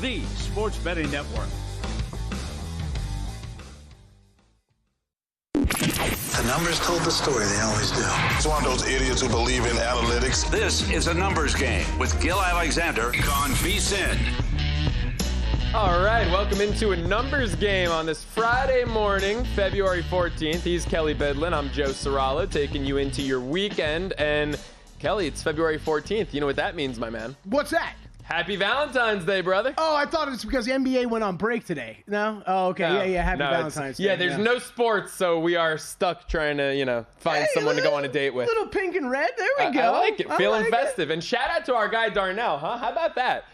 the sports betting network. The numbers told the story, they always do. It's one of those idiots who believe in analytics. This is a numbers game with Gil Alexander on VSiN. All right, welcome into a numbers game on this Friday morning, February 14th. He's Kelley Bydlon. I'm Joe Ceraulo, taking you into your weekend. And Kelley, it's February 14th. You know what that means, my man? What's that? Happy Valentine's Day, brother. Oh, I thought it's because the NBA went on break today. No? Oh, okay. No, Yeah. Happy Valentine's Day. Yeah, there's no sports, so we are stuck trying to, find someone to go on a date with. Little pink and red. There we go. I like it. Feeling like festive. And shout out to our guy Darnell, huh? How about that?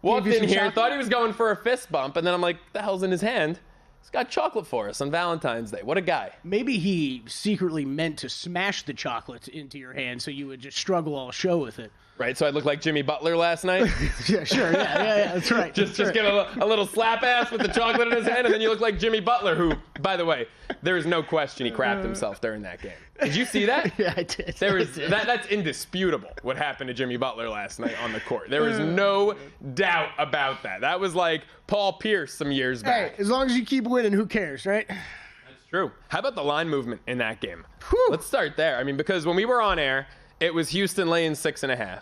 Walked in here, thought he was going for a fist bump, and then I'm like, the hell's in his hand? He's got chocolate for us on Valentine's Day. What a guy. Maybe he secretly meant to smash the chocolate into your hand so you would just struggle all show with it. Right, so I look like Jimmy Butler last night? Yeah, sure. Yeah, that's right. Just give a little slap ass with the chocolate in his hand, and then you look like Jimmy Butler, who, by the way, there is no question he crapped himself during that game. Did you see that? Yeah, I did. That's indisputable what happened to Jimmy Butler last night on the court. There was no doubt about that. That was like Paul Pierce some years back. Hey, as long as you keep winning, who cares, right? That's true. How about the line movement in that game? Whew. Let's start there. I mean, because when we were on air, it was Houston laying 6.5.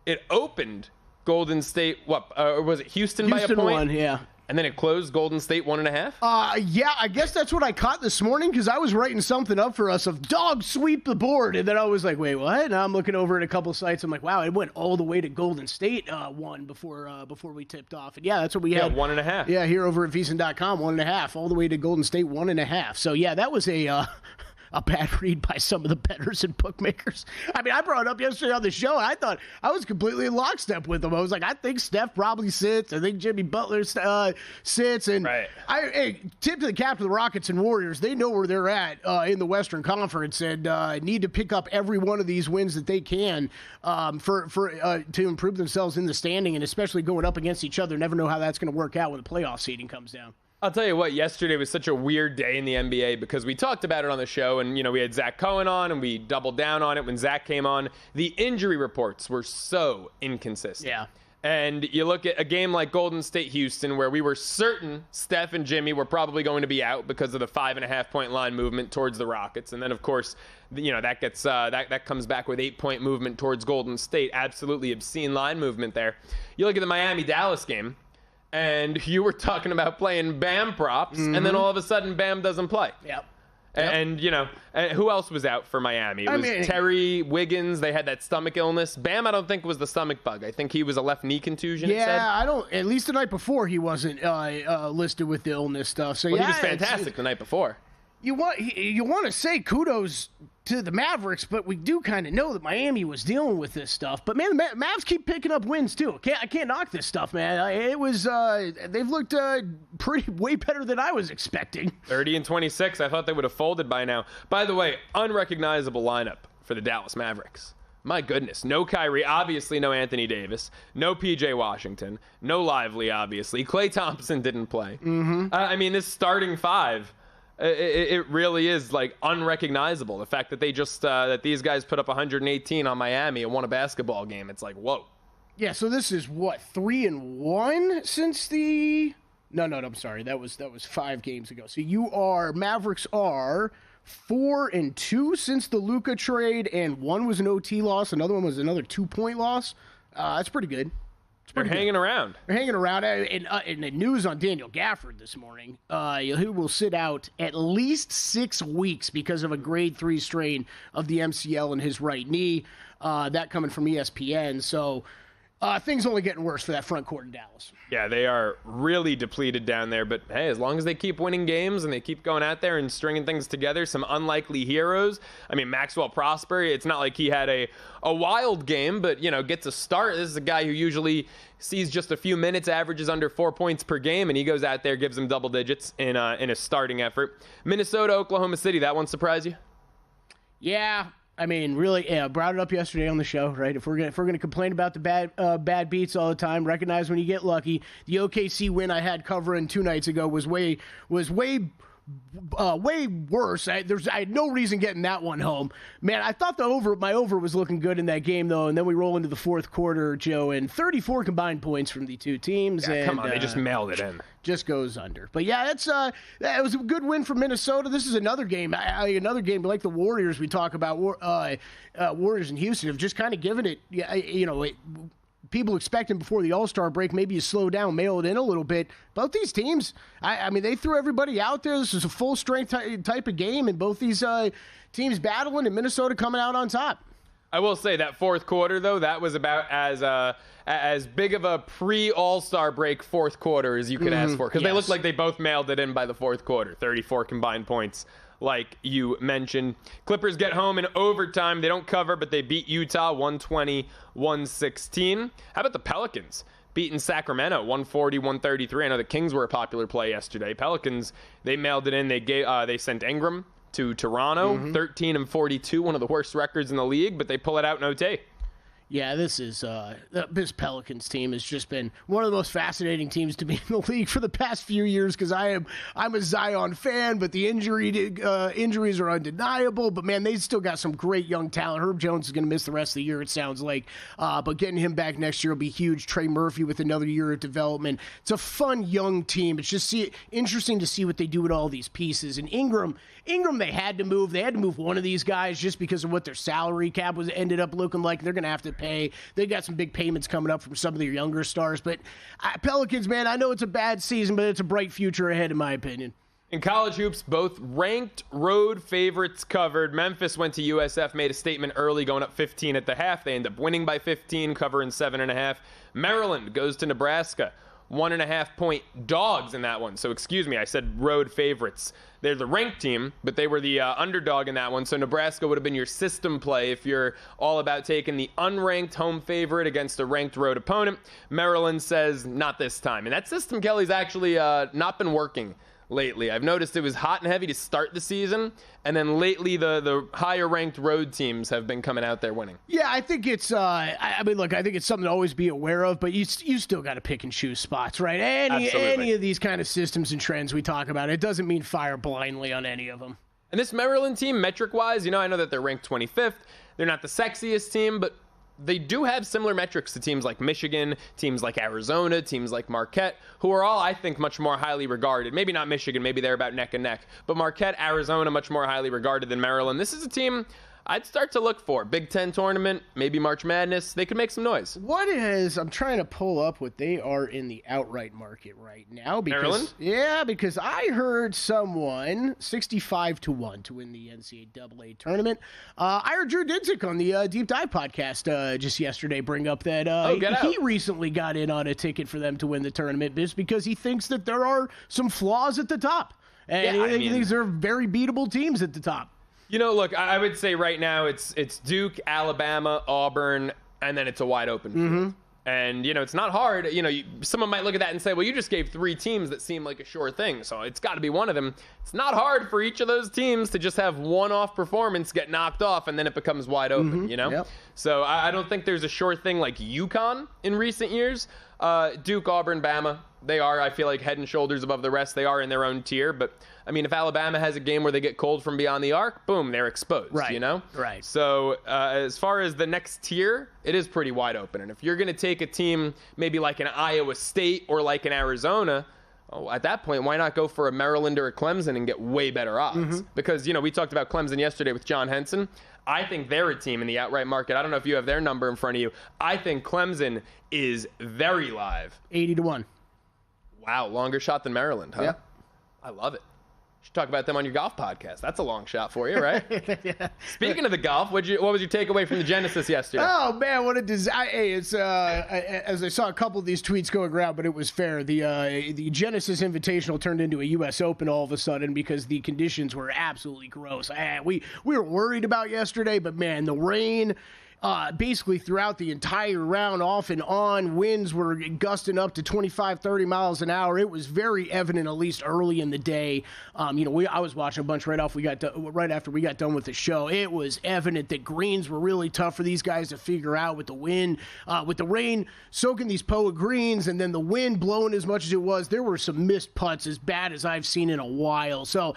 It opened Golden State, or was it Houston by a point? Won, yeah. And then it closed Golden State 1.5? Yeah, I guess that's what I caught this morning because I was writing something up for us of dog sweep the board. And then I was like, wait, what? And I'm looking over at a couple sites. I'm like, wow, it went all the way to Golden State won before we tipped off. And yeah, that's what we had. 1.5. Yeah, here over at VSiN.com, 1.5, all the way to Golden State 1.5. So yeah, that was a bad read by some of the bettors and bookmakers. I mean, I brought it up yesterday on the show, and I thought I was completely in lockstep with them. I was like, I think Steph probably sits. I think Jimmy Butler sits. And right. Tip to the cap of the Rockets and Warriors. They know where they're at in the Western Conference and need to pick up every one of these wins that they can to improve themselves in the standing, and especially going up against each other. Never know how that's going to work out when the playoff seeding comes down. I'll tell you what, yesterday was such a weird day in the NBA because we talked about it on the show, and, we had Zach Cohen on, and we doubled down on it when Zach came on. The injury reports were so inconsistent. Yeah. And you look at a game like Golden State Houston, where we were certain Steph and Jimmy were probably going to be out because of the 5.5-point line movement towards the Rockets. And then, of course, that gets that comes back with 8-point movement towards Golden State. Absolutely obscene line movement there. You look at the Miami-Dallas game, and you were talking about playing Bam props, and then all of a sudden Bam doesn't play. Yep. And who else was out for Miami? It was Terry, Wiggins. They had that stomach illness. Bam, I don't think was the stomach bug. I think he was a left knee contusion. Yeah, at least the night before he wasn't listed with the illness stuff. So he was fantastic the night before. You want to say kudos to the Mavericks, but we do kind of know that Miami was dealing with this stuff. But man, the Mavs keep picking up wins too. I can't knock this stuff, man. It was they've looked way better than I was expecting. 30-26. I thought they would have folded by now. By the way, unrecognizable lineup for the Dallas Mavericks. My goodness, no Kyrie, obviously no Anthony Davis, no PJ Washington, no Lively, obviously. Klay Thompson didn't play. Mm-hmm. This starting five. It really is like unrecognizable. The fact that they just that these guys put up 118 on Miami and won a basketball game. It's like, whoa. Yeah. So this is what, 3-1 since the? No. I'm sorry. That was 5 games ago. So Mavericks are 4-2 since the Luka trade, and one was an OT loss. Another one was another 2-point loss. That's pretty good. They're hanging around. They're hanging around. And the news on Daniel Gafford this morning, he will sit out at least 6 weeks because of a grade 3 strain of the MCL in his right knee. That coming from ESPN. So things only getting worse for that front court in Dallas. Yeah, they are really depleted down there. But, hey, as long as they keep winning games and they keep going out there and stringing things together, some unlikely heroes. Maxwell Prosper, it's not like he had a wild game, but, gets a start. This is a guy who usually sees just a few minutes, averages under 4 points per game, and he goes out there, gives them double digits in a starting effort. Minnesota, Oklahoma City, that one surprise you? Yeah. Really, brought it up yesterday on the show, right? If we're gonna complain about the bad beats all the time, recognize when you get lucky. The OKC win I had covering 2 nights ago was way way worse. I had no reason getting that one home. Man, I thought my over was looking good in that game, though, and then we roll into the fourth quarter, Joe, and 34 combined points from the two teams. Yeah, and, come on, they just mailed it in. Just goes under. But yeah, that was a good win for Minnesota. This is another game. Another game like the Warriors we talk about. Warriors in Houston have just kind of given it. People expecting before the All-Star break, maybe you slow down, mail it in a little bit. Both these teams, I mean, they threw everybody out there. This is a full-strength type of game, and both these teams battling, and Minnesota coming out on top. I will say that fourth quarter, though, that was about as big of a pre-All-Star break fourth quarter as you could ask for, because they looked like they both mailed it in by the fourth quarter, 34 combined points. Like you mentioned, Clippers get home in overtime. They don't cover, but they beat Utah 120-116. How about the Pelicans? Beating Sacramento 140-133. I know the Kings were a popular play yesterday. Pelicans, they mailed it in. They sent Ingram to Toronto, 13-42, one of the worst records in the league, but they pull it out in OT. Yeah, this Pelicans team has just been one of the most fascinating teams to be in the league for the past few years, because I'm a Zion fan, but the injuries are undeniable. But man, they still got some great young talent. Herb Jones is going to miss the rest of the year, it sounds like, but getting him back next year will be huge. Trey Murphy with another year of development. It's a fun young team. It's just interesting to see what they do with all these pieces. And Ingram, they had to move. They had to move one of these guys just because of what their salary cap ended up looking like. They're going to have to pay. They got some big payments coming up from some of their younger stars. But Pelicans, man, I know it's a bad season, but it's a bright future ahead, in my opinion. In college hoops, both ranked road favorites covered. Memphis went to USF, made a statement early, going up 15 at the half. They end up winning by 15, covering 7.5. Maryland goes to Nebraska. 1.5-point dogs in that one. So excuse me, I said road favorites. They're the ranked team, but they were the underdog in that one. So Nebraska would have been your system play if you're all about taking the unranked home favorite against a ranked road opponent. Maryland says not this time. And that system, Kelly's actually not been working lately. I've noticed it was hot and heavy to start the season, and then lately the higher ranked road teams have been coming out there winning. Yeah, I think it's I think it's something to always be aware of, but you still got to pick and choose spots, right? Any of these kind of systems and trends we talk about, it doesn't mean fire blindly on any of them. And this Maryland team, metric-wise, I know that they're ranked 25th. They're not the sexiest team, but they do have similar metrics to teams like Michigan, teams like Arizona, teams like Marquette, who are all, I think, much more highly regarded. Maybe not Michigan, maybe they're about neck and neck, but Marquette, Arizona, much more highly regarded than Maryland. This is a team I'd start to look for. Big Ten tournament, maybe March Madness. They could make some noise. I'm trying to pull up what they are in the outright market right now. Maryland? Yeah, because I heard someone 65-1 to win the NCAA tournament. I heard Drew Dinsick on the Deep Dive podcast just yesterday bring up that he recently got in on a ticket for them to win the tournament just because he thinks that there are some flaws at the top. And he thinks they're very beatable teams at the top. Look, I would say right now it's Duke, Alabama, Auburn, and then it's a wide open field. And, it's not hard. Someone might look at that and say, well, you just gave three teams that seem like a sure thing, so it's got to be one of them. It's not hard for each of those teams to just have one-off performance get knocked off, and then it becomes wide open, Yep. So I don't think there's a sure thing like UConn in recent years. Duke, Auburn, Bama, they are, I feel like, head and shoulders above the rest. They are in their own tier, but if Alabama has a game where they get cold from beyond the arc, boom, they're exposed, Right. So as far as the next tier, it is pretty wide open. And if you're going to take a team maybe like an Iowa State or like an Arizona, at that point, why not go for a Maryland or a Clemson and get way better odds? Because, we talked about Clemson yesterday with John Henson. I think they're a team in the outright market. I don't know if you have their number in front of you. I think Clemson is very live. 80-1. Wow, longer shot than Maryland, huh? Yep. I love it. You should talk about them on your golf podcast. That's a long shot for you, right? Yeah. Speaking of the golf, what was your takeaway from the Genesis yesterday? Oh, man, what a disaster. Hey, it's, as I saw a couple of these tweets going around, but it was fair. The Genesis Invitational turned into a U.S. Open all of a sudden because the conditions were absolutely gross. We were worried about yesterday, but, man, the rain basically throughout the entire round, off and on. Winds were gusting up to 25, 30 miles an hour. It was very evident, at least early in the day. I was watching a bunch right after we got done with the show. It was evident that greens were really tough for these guys to figure out with the wind, with the rain soaking these POA greens, and then the wind blowing as much as it was. There were some missed putts as bad as I've seen in a while. So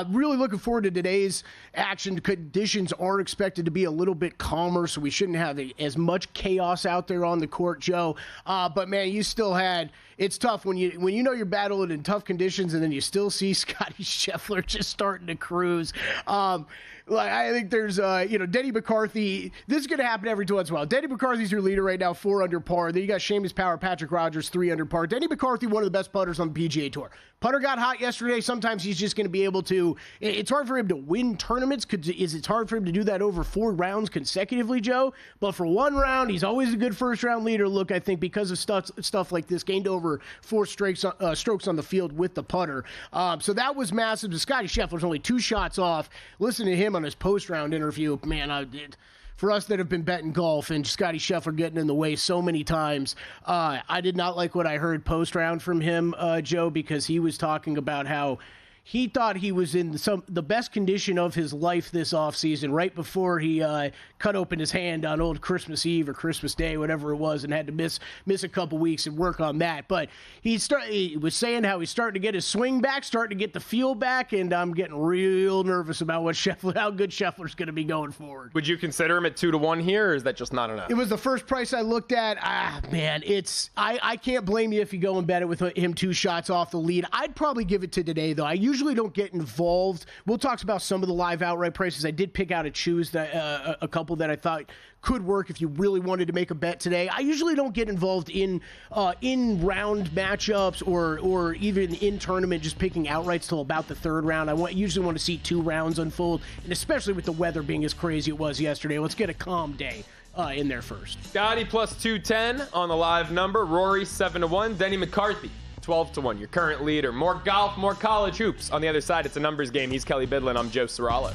really looking forward to today's action. Conditions are expected to be a little bit calmer, so we shouldn't have as much chaos out there on the court, Joe. But man, you still had. It's tough when you know you're battling in tough conditions, and then you still see Scotty Scheffler just starting to cruise. I think there's, Denny McCarthy. This is going to happen every once in a while. Denny McCarthy's your leader right now, 4 under par. Then you got Seamus Power, Patrick Rogers, 3 under par. Denny McCarthy, one of the best putters on the PGA Tour. Putter got hot yesterday. Sometimes he's just going to be able to. It's hard for him to win tournaments. It's hard for him to do that over 4 rounds consecutively, Joe. But for 1 round, he's always a good first-round leader. Look, I think because of stuff like this, gained over 4 strokes on the field with the putter. So that was massive. Scotty Scheffler's only 2 shots off. Listen to him on his post-round interview. Man, for us that have been betting golf and Scotty Scheffler getting in the way so many times, I did not like what I heard post-round from him, Joe, because he was talking about how he thought he was in the best condition of his life this offseason, right before he cut open his hand on old Christmas Eve or Christmas Day, whatever it was, and had to miss a couple weeks and work on that. But he was saying how he's starting to get his swing back, starting to get the feel back, and I'm getting real nervous about how good Scheffler's going to be going forward. Would you consider him at 2-1 here, or is that just not enough? It was the first price I looked at. Man, I can't blame you if you go and bet it with him 2 shots off the lead. I'd probably give it to today, though. I usually don't get involved. We'll talk about some of the live outright prices. I did pick out and choose a couple that I thought could work if you really wanted to make a bet today. I usually don't get involved in round matchups or even in tournament, just picking outrights till about the 3rd round. I usually want to see 2 rounds unfold, and especially with the weather being as crazy it was yesterday. Let's get a calm day in there first. Scotty plus 210 on the live number. Rory 7-1. Denny McCarthy 12-1, your current leader. More golf, more college hoops. On the other side, it's a numbers game. He's Kelley Bydlon. I'm Joe Ceraulo.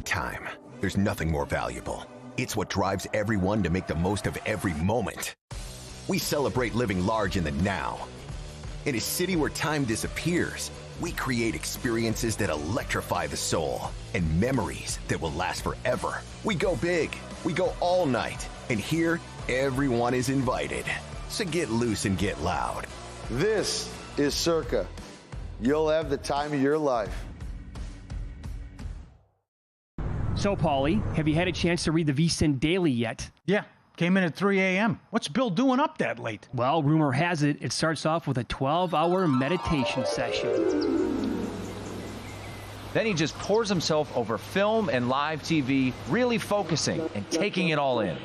Time. There's nothing more valuable. It's what drives everyone to make the most of every moment. We celebrate living large in the now. In a city where time disappears, we create experiences that electrify the soul and memories that will last forever. We go big. We go all night. And here, everyone is invited. So get loose and get loud. This is Circa. You'll have the time of your life. So, Paulie, have you had a chance to read the VSiN Daily yet? Yeah, came in at 3 a.m. What's Bill doing up that late? Well, rumor has it, it starts off with a 12-hour meditation session. Then he just pours himself over film and live TV, really focusing and taking it all in.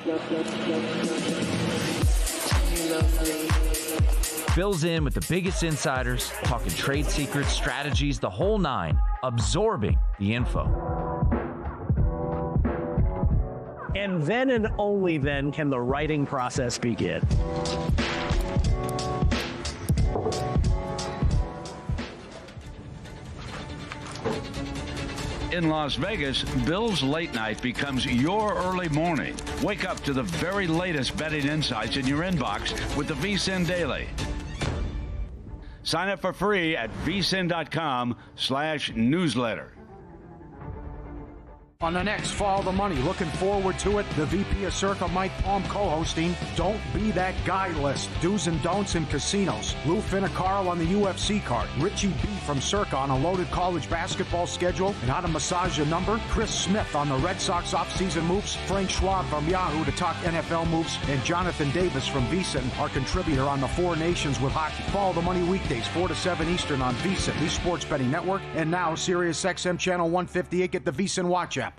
Bill's in with the biggest insiders, talking trade secrets, strategies, the whole 9, absorbing the info. And then and only then can the writing process begin. In Las Vegas, Bill's late night becomes your early morning. Wake up to the very latest betting insights in your inbox with the VSiN Daily. Sign up for free at vsin.com/newsletter. On the next Follow the Money, looking forward to it. The VP of Circa, Mike Palm, co-hosting Don't Be That Guy list. Do's and don'ts in casinos. Lou Finicaro on the UFC card. Richie B from Circa on a loaded college basketball schedule and how to massage your number. Chris Smith on the Red Sox offseason moves. Frank Schwab from Yahoo to talk NFL moves. And Jonathan Davis from VSiN, our contributor on the Four Nations with hockey. Follow the Money weekdays, 4 to 7 Eastern on VSiN, the Sports Betting Network. And now, Sirius XM Channel 158. Get the VSiN Watch app.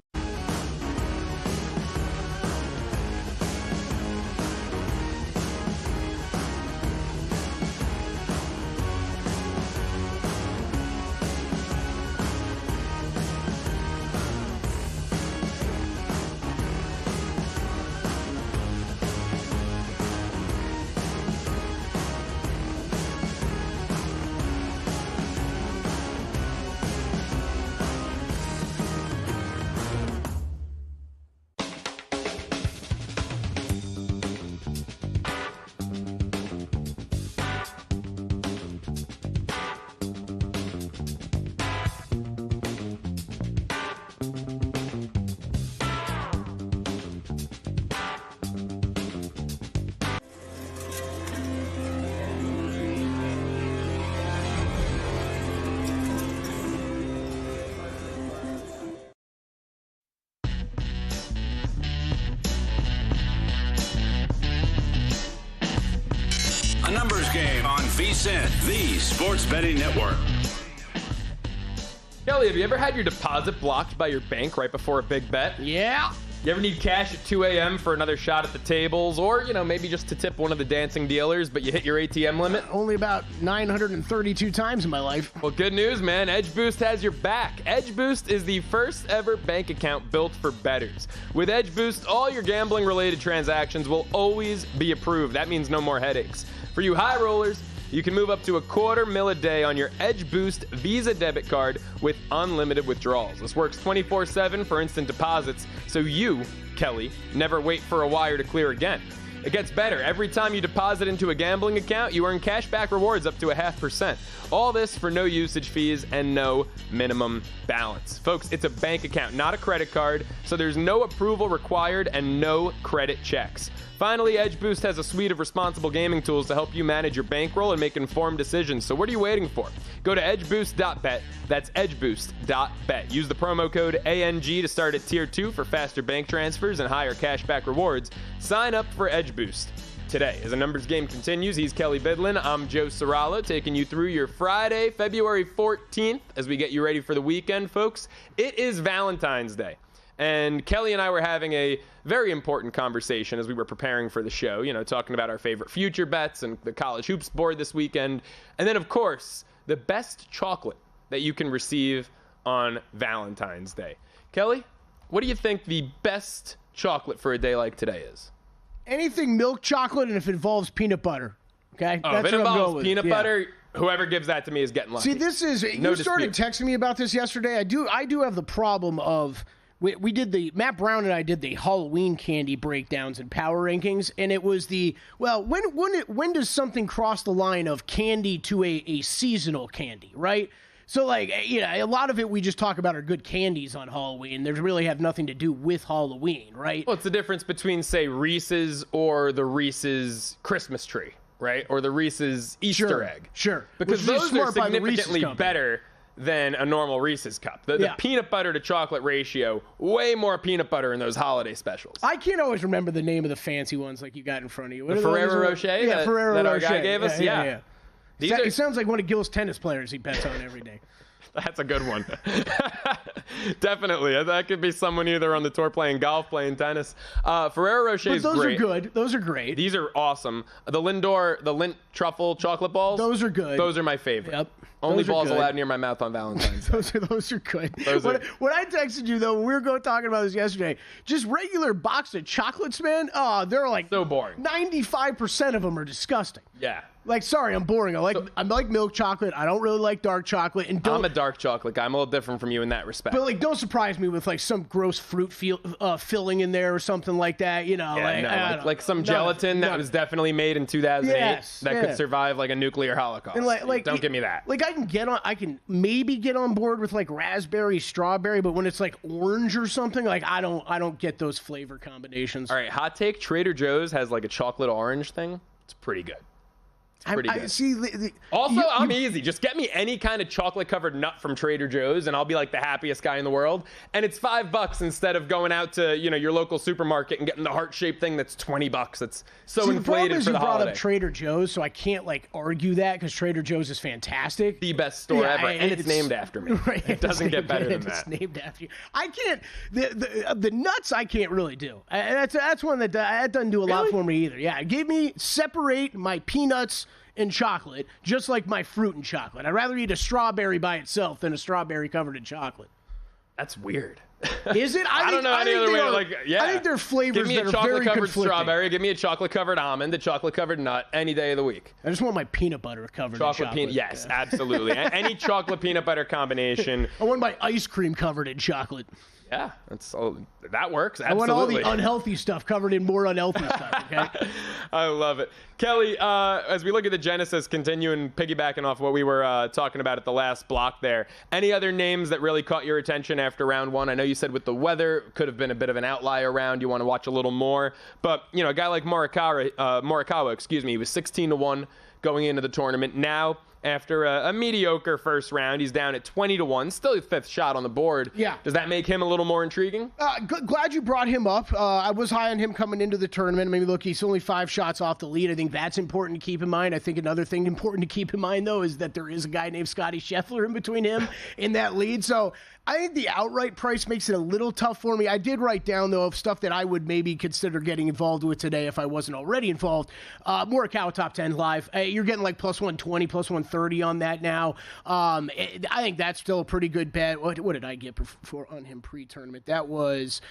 Game on VSiN, the sports betting network. Kelley, have you ever had your deposit blocked by your bank right before a big bet? Yeah. You ever need cash at 2 a.m. for another shot at the tables, or, maybe just to tip one of the dancing dealers, but you hit your ATM limit? Only about 932 times in my life. Well, good news, man. Edge Boost has your back. Edge Boost is the first ever bank account built for bettors. With Edge Boost, all your gambling-related transactions will always be approved. That means no more headaches. For you high rollers, you can move up to $250,000 a day on your Edge Boost Visa debit card with unlimited withdrawals. This works 24/7 for instant deposits, so you, Kelley, never wait for a wire to clear again. It gets better. Every time you deposit into a gambling account, you earn cashback rewards up to 0.5%. All this for no usage fees and no minimum balance. Folks, it's a bank account, not a credit card, so there's no approval required and no credit checks. Finally, Edge Boost has a suite of responsible gaming tools to help you manage your bankroll and make informed decisions. So what are you waiting for? Go to edgeboost.bet. That's edgeboost.bet. Use the promo code ANG to start at Tier 2 for faster bank transfers and higher cashback rewards. Sign up for Edge Boost today. As the numbers game continues, he's Kelley Bydlon. I'm Joe Ceraulo, taking you through your Friday, February 14th, as we get you ready for the weekend, folks. It is Valentine's Day. And Kelley and I were having a very important conversation as we were preparing for the show, talking about our favorite future bets and the college hoops board this weekend. And then, of course, the best chocolate that you can receive on Valentine's Day. Kelley, what do you think the best chocolate for a day like today is? Anything milk chocolate, and if it involves peanut butter. Okay? Oh, if it involves peanut butter, whoever gives that to me is getting lucky. See, this is, you started texting me about this yesterday. I do have the problem of, we did Matt Brown and I did the Halloween candy breakdowns and power rankings, and it was when does something cross the line of candy to a seasonal candy, right? So, a lot of it we just talk about are good candies on Halloween. They really have nothing to do with Halloween, right? Well, it's the difference between, say, Reese's or the Reese's Christmas tree, right? Or the Reese's Easter egg. Sure. Because those are significantly better than a normal Reese's cup. The peanut butter to chocolate ratio, way more peanut butter in those holiday specials. I can't always remember the name of the fancy ones like you got in front of you. The Ferrero Rocher? Yeah, Ferrero Rocher. That our guy gave us? Yeah. It sounds like one of Gil's tennis players he bets on every day. That's a good one. Definitely. That could be someone either on the tour playing golf, playing tennis. Ferrero Rocher is great. Those are good. Those are great. These are awesome. The Lindt truffle chocolate balls. Those are good. Those are my favorite. Yep. Only balls allowed near my mouth on Valentine's Day. those are good. When I texted you, though, when we were talking about this yesterday, just regular box of chocolates, man, they're like so boring. 95% of them are disgusting. Yeah. Sorry, I'm boring. I like milk chocolate. I don't really like dark chocolate. And I'm a dark chocolate guy. I'm a little different from you in that respect. But don't surprise me with some gross fruit filling in there or something like that. Like some gelatin that was definitely made in 2008 could survive like a nuclear holocaust. And don't give me that. I can maybe get on board with raspberry, strawberry, but when it's orange or something, I don't get those flavor combinations. All right, hot take: Trader Joe's has a chocolate orange thing. It's pretty good. Pretty good. I'm easy. Just get me any kind of chocolate-covered nut from Trader Joe's, and I'll be the happiest guy in the world. And it's $5 instead of going out to your local supermarket and getting the heart-shaped thing that's $20. It's so inflated for the holiday. You brought up Trader Joe's, so I can't argue that because Trader Joe's is fantastic. The best store ever, and it's named after me. Right, it doesn't get better than that. It's named after you. I can't. The nuts I can't really do. That's one that doesn't do a lot for me either. Yeah, separate my peanuts and chocolate, just like my fruit and chocolate. I'd rather eat a strawberry by itself than a strawberry covered in chocolate. That's weird. Is it? I don't know any other way. I think they're flavors that are very conflicting. Give me a chocolate-covered strawberry. Give me a chocolate-covered almond, a chocolate-covered nut, any day of the week. I just want my peanut butter covered in chocolate. Yes, absolutely. Any chocolate peanut butter combination. I want my ice cream covered in chocolate. Yeah, that works. Absolutely. I want all the unhealthy stuff covered in more unhealthy stuff, okay? I love it. Kelley, as we look at the Genesis, continuing piggybacking off what we were talking about at the last block there, any other names that really caught your attention after round one? I know you said with the weather, could have been a bit of an outlier round. You want to watch a little more. But, a guy like Morikawa, he was 16-1 going into the tournament. Now, after a mediocre first round. He's down at 20-1, still the 5th shot on the board. Yeah. Does that make him a little more intriguing? Glad you brought him up. I was high on him coming into the tournament. Maybe look, he's only 5 shots off the lead. I think that's important to keep in mind. I think another thing important to keep in mind, though, is that there is a guy named Scottie Scheffler in between him in that lead. So I think the outright price makes it a little tough for me. I did write down, though, of stuff that I would maybe consider getting involved with today if I wasn't already involved. Morikawa top 10 live. You're getting like plus 120, plus 130 on that now. I think that's still a pretty good bet. What did I get on him pre-tournament? That was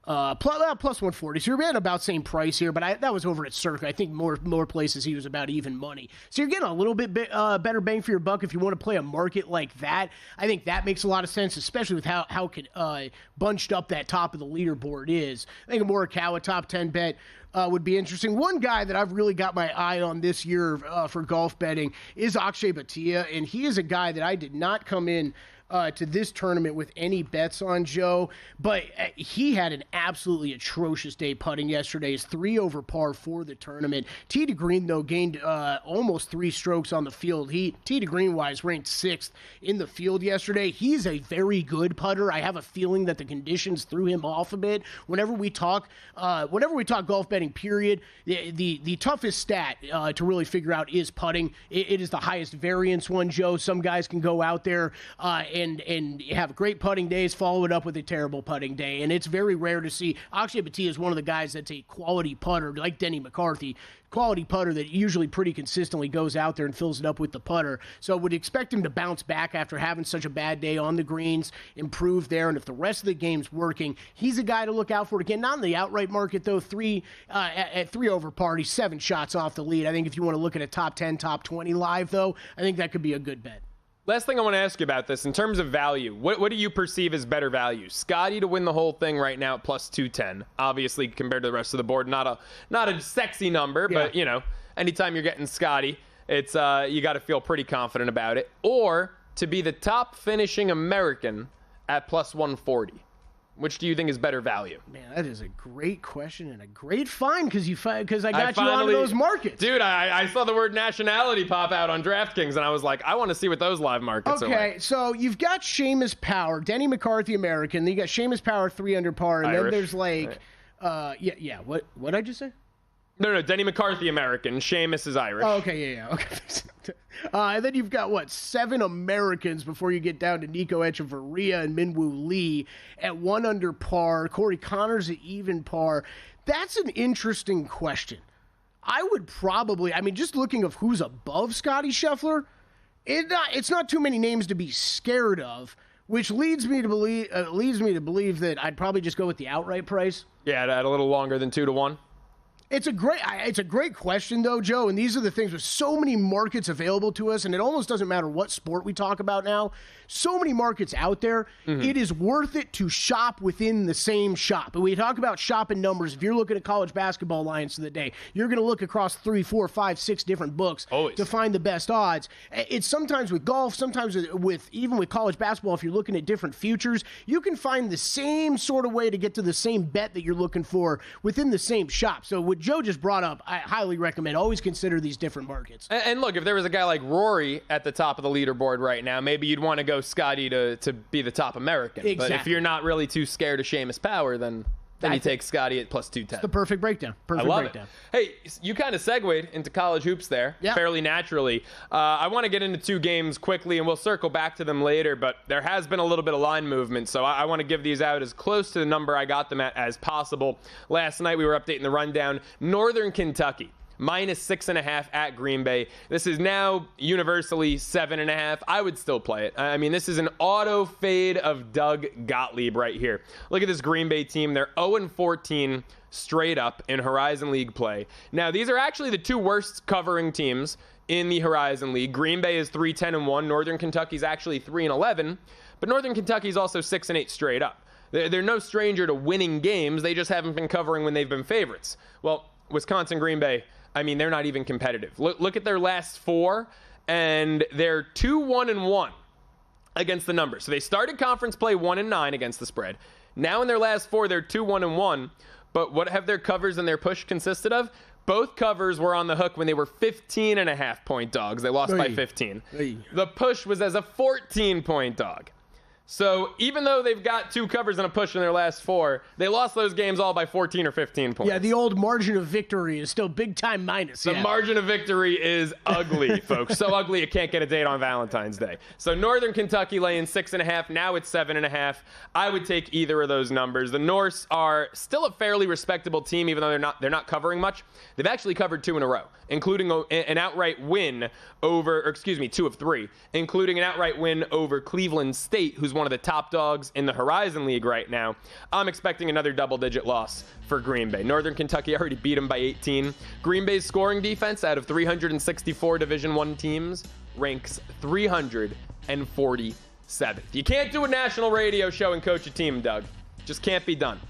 plus 140. So you're getting about same price here, but that was over at Circa. I think more places he was about even money. So you're getting a little bit better bang for your buck if you want to play a market like that. I think that makes a lot of sense, especially with how bunched up that top of the leaderboard is. I think a Morikawa top 10 bet would be interesting. One guy that I've really got my eye on this year for golf betting is Akshay Bhatia, and he is a guy that I did not come in to this tournament with any bets on, Joe, but he had an absolutely atrocious day putting yesterday. His 3 over par for the tournament. Tee to green, though, gained almost 3 strokes on the field. He, tee to green wise, ranked 6th in the field yesterday. He's a very good putter. I have a feeling that the conditions threw him off a bit. Whenever we talk golf betting, period, the toughest stat to really figure out is putting. It is the highest variance one, Joe. Some guys can go out there and have great putting days, follow it up with a terrible putting day. And it's very rare to see. Akshay Bhatia is one of the guys that's a quality putter, like Denny McCarthy, quality putter that usually pretty consistently goes out there and fills it up with the putter. So would expect him to bounce back after having such a bad day on the greens, improve there. And if the rest of the game's working, he's a guy to look out for. Again, not in the outright market, though. At 3 over par, he's 7 shots off the lead. I think if you want to look at a top 10, top 20 live, though, I think that could be a good bet. Last thing I want to ask you about this, in terms of value, what do you perceive as better value? Scotty to win the whole thing right now at plus 210. Obviously, compared to the rest of the board, not a sexy number, but, anytime you're getting Scotty, it's you got to feel pretty confident about it. Or to be the top finishing American at plus 140. Which do you think is better value? Man, that is a great question and a great find because I got you on those markets. Dude, I saw the word nationality pop out on DraftKings, and I was like, I want to see what those live markets are like. Okay, so you've got Seamus Power, Denny McCarthy American, then you got Seamus Power 3 under par, and then there's like, what did I just say? No, Denny McCarthy American, Seamus is Irish. Oh, okay, yeah. Okay. And then you've got, 7 Americans before you get down to Nico Echeverria and Minwoo Lee at 1 under par. Corey Connors at even par. That's an interesting question. I would probably, just looking of who's above Scottie Scheffler, it's not too many names to be scared of, which leads me to believe that I'd probably just go with the outright price. Yeah, at a little longer than 2-1. It's a great question, though, Joe, and these are the things with so many markets available to us, and it almost doesn't matter what sport we talk about now. So many markets out there, It is worth it to shop within the same shop. And we talk about shopping numbers. If you're looking at college basketball lines of the day, you're going to look across 3, 4, 5, 6 different books to find the best odds. It's sometimes with golf, sometimes even with college basketball, if you're looking at different futures, you can find the same sort of way to get to the same bet that you're looking for within the same shop. So what Joe just brought up, I highly recommend. Always consider these different markets. And look, if there was a guy like Rory at the top of the leaderboard right now, maybe you'd want to go Scotty to be the top American. Exactly. But if you're not really too scared of Seamus Power, then you take Scotty at plus 210. It's the perfect breakdown. I love it. Hey, you kind of segued into college hoops there fairly naturally. I want to get into 2 games quickly, and we'll circle back to them later, but there has been a little bit of line movement, so I want to give these out as close to the number I got them at as possible. Last night we were updating the rundown. Northern Kentucky, -6.5 at Green Bay. This is now universally 7.5. I would still play it. I mean, this is an auto fade of Doug Gottlieb right here. Look at this Green Bay team. They're 0-14 straight up in Horizon League play. Now, these are actually the 2 worst covering teams in the Horizon League. Green Bay is 3-10-1. Northern Kentucky is actually 3-11. But Northern Kentucky is also 6-8 straight up. They're no stranger to winning games. They just haven't been covering when they've been favorites. Well, Wisconsin Green Bay, I mean, they're not even competitive. Look at their last 4, and they're 2-1-1 against the number. So they started conference play 1-9 against the spread. Now in their last 4, they're 2-1-1. But what have their covers and their push consisted of? Both covers were on the hook when they were 15.5-point dogs. They lost by 15. The push was as a 14-point dog. So even though they've got 2 covers and a push in their last 4, they lost those games all by 14 or 15 points. Yeah, the old margin of victory is still big time minus. The margin of victory is ugly, folks. So ugly it can't get a date on Valentine's Day. So Northern Kentucky laying 6.5. Now it's 7.5. I would take either of those numbers. The Norse are still a fairly respectable team, even though they're not covering much. They've actually covered 2 in a row, including an outright win over, 2 of 3, including an outright win over Cleveland State, who's one of the top dogs in the Horizon League right now. I'm expecting another double-digit loss for Green Bay. Northern Kentucky already beat them by 18. Green Bay's scoring defense out of 364 Division I teams ranks 347th. You can't do a national radio show and coach a team, Doug. Just can't be done.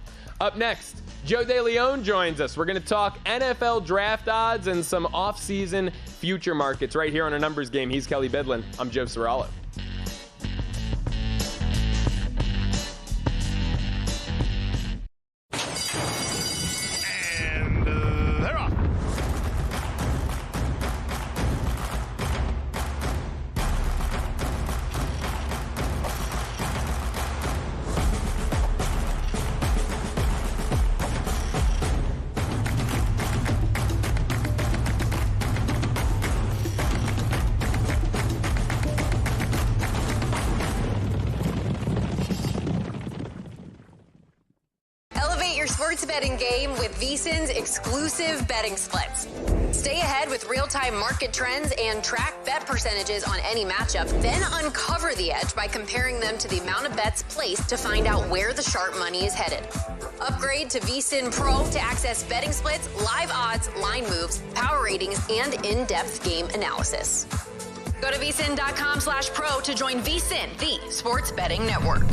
Up next, Joe DeLeon joins us. We're going to talk NFL draft odds and some off-season future markets right here on A Numbers Game. He's Kelley Bydlon. I'm Joe Ceraulo. Sports betting game with VSiN's exclusive betting splits. Stay ahead with real-time market trends and track bet percentages on any matchup, then uncover the edge by comparing them to the amount of bets placed to find out where the sharp money is headed. Upgrade to VSiN Pro to access betting splits, live odds, line moves, power ratings, and in-depth game analysis. Go to vsin.com/pro to join VSiN, the sports betting network.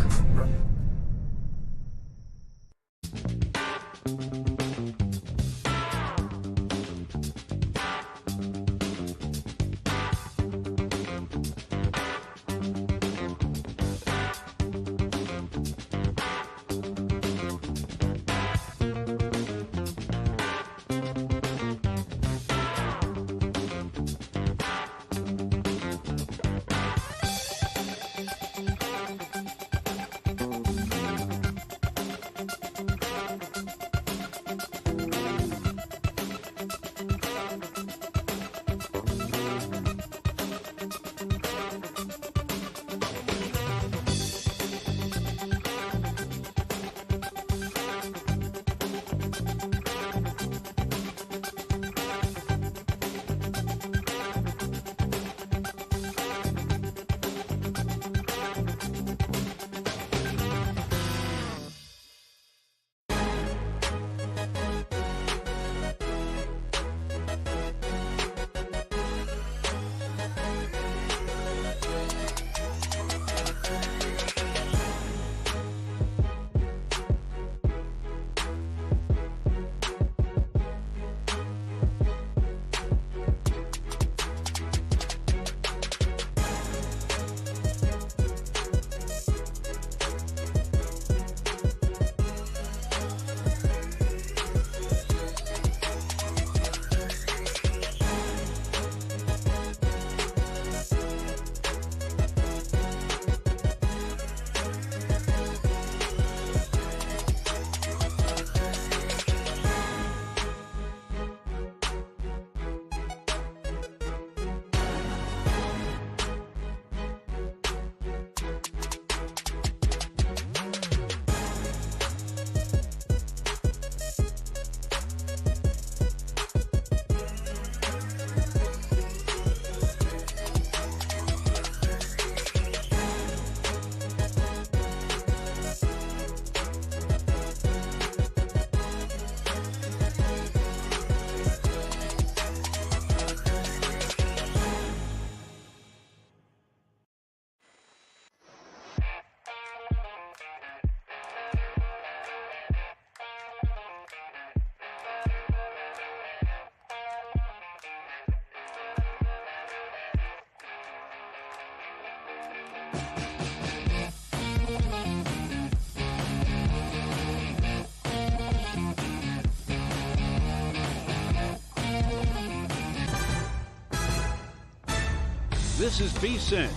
This is VSiN,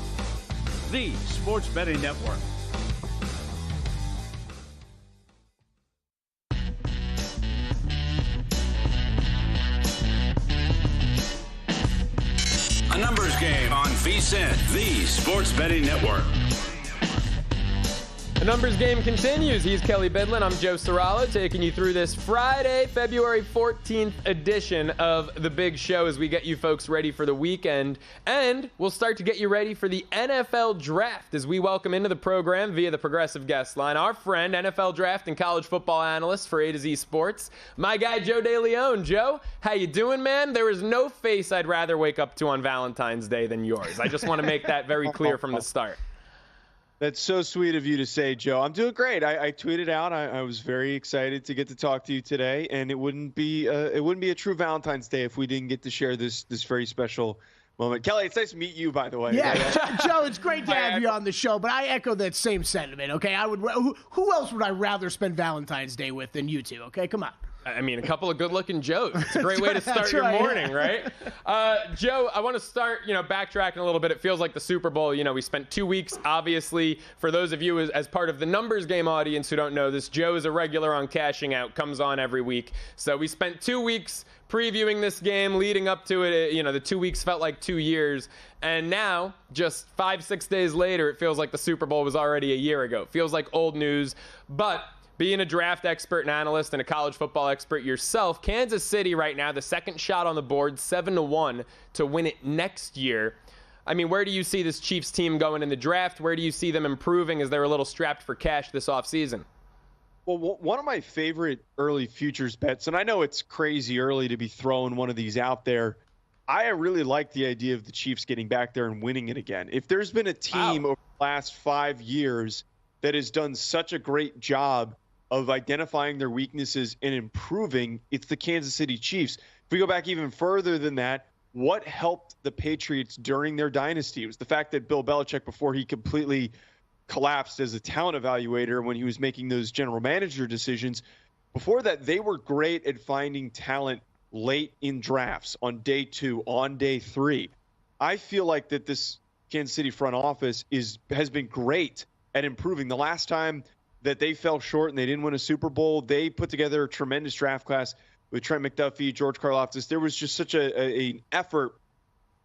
the sports betting network. A numbers game on VSiN, the sports betting network. The numbers game continues. He's Kelley Bydlon. I'm Joe Ceraulo, taking you through this Friday, February 14th edition of The Big Show as we get you folks ready for the weekend. And we'll start to get you ready for the NFL Draft as we welcome into the program via the Progressive Guest Line our friend, NFL Draft and college football analyst for A to Z Sports, my guy Joe DeLeon. Joe, how you doing, man? There is no face I'd rather wake up to on Valentine's Day than yours. I just want to make that very clear from the start. That's so sweet of you to say, Joe. I'm doing great. I tweeted out. I was very excited to get to talk to you today, and it wouldn't be a true Valentine's Day if we didn't get to share this very special moment. Kelley, it's nice to meet you, by the way. Yeah, Joe, it's great to have you on the show, but I echo that same sentiment. Okay, who else would I rather spend Valentine's Day with than you two? Okay, come on. I mean, a couple of good-looking Joes. It's a great way to start your morning, right? Joe, I want to start, backtracking a little bit. It feels like the Super Bowl. We spent 2 weeks, obviously, for those of you as part of the numbers game audience who don't know this, Joe is a regular on Cashing Out, comes on every week. So we spent 2 weeks previewing this game, leading up to it. The 2 weeks felt like 2 years. And now, just 5-6 days later, it feels like the Super Bowl was already a year ago. It feels like old news. But being a draft expert and analyst and a college football expert yourself, Kansas City right now, the second shot on the board, 7-1 to win it next year. I mean, where do you see this Chiefs team going in the draft? Where do you see them improving as they're a little strapped for cash this offseason? Well, one of my favorite early futures bets, and I know it's crazy early to be throwing one of these out there, I really like the idea of the Chiefs getting back there and winning it again. If there's been a team over the last 5 years that has done such a great job of identifying their weaknesses and improving, it's the Kansas City Chiefs. If we go back even further than that, what helped the Patriots during their dynasty? It was the fact that Bill Belichick, before he completely collapsed as a talent evaluator when he was making those general manager decisions, before that, they were great at finding talent late in drafts, on day 2, on day 3. I feel like that this Kansas City front office has been great at improving. The last time that they fell short and they didn't win a Super Bowl, they put together a tremendous draft class with Trent McDuffie, George Karlaftis. There was just such an effort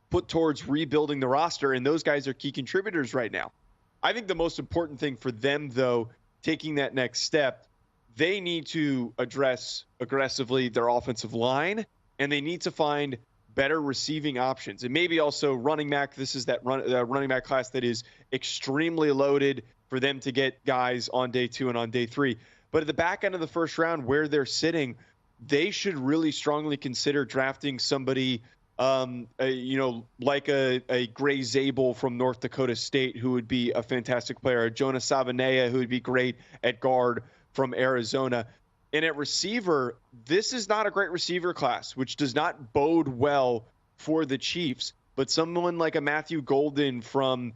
put towards rebuilding the roster, and those guys are key contributors right now. I think the most important thing for them, though, taking that next step, they need to address aggressively their offensive line, and they need to find better receiving options. And maybe also running back. This is that running back class that is extremely loaded for them to get guys on day 2 and on day 3. But at the back end of the first round where they're sitting, they should really strongly consider drafting somebody, like a Gray Zabel from North Dakota State, who would be a fantastic player, a Jonas Savanea, who would be great at guard from Arizona. And at receiver, this is not a great receiver class, which does not bode well for the Chiefs. But someone like a Matthew Golden from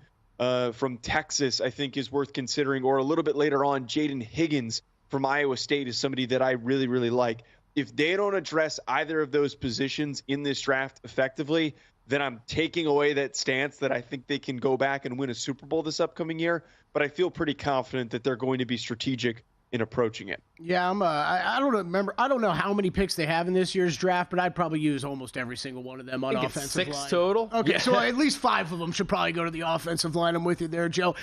Texas, I think, is worth considering. Or a little bit later on, Jaden Higgins from Iowa State is somebody that I really, really like. If they don't address either of those positions in this draft effectively, then I'm taking away that stance that I think they can go back and win a Super Bowl this upcoming year. But I feel pretty confident that they're going to be strategic in approaching it. Yeah, I don't remember. I don't know how many picks they have in this year's draft, but I'd probably use almost every single one of them on offensive line. 6 total? Okay, yeah. So at least 5 of them should probably go to the offensive line. I'm with you there, Joe.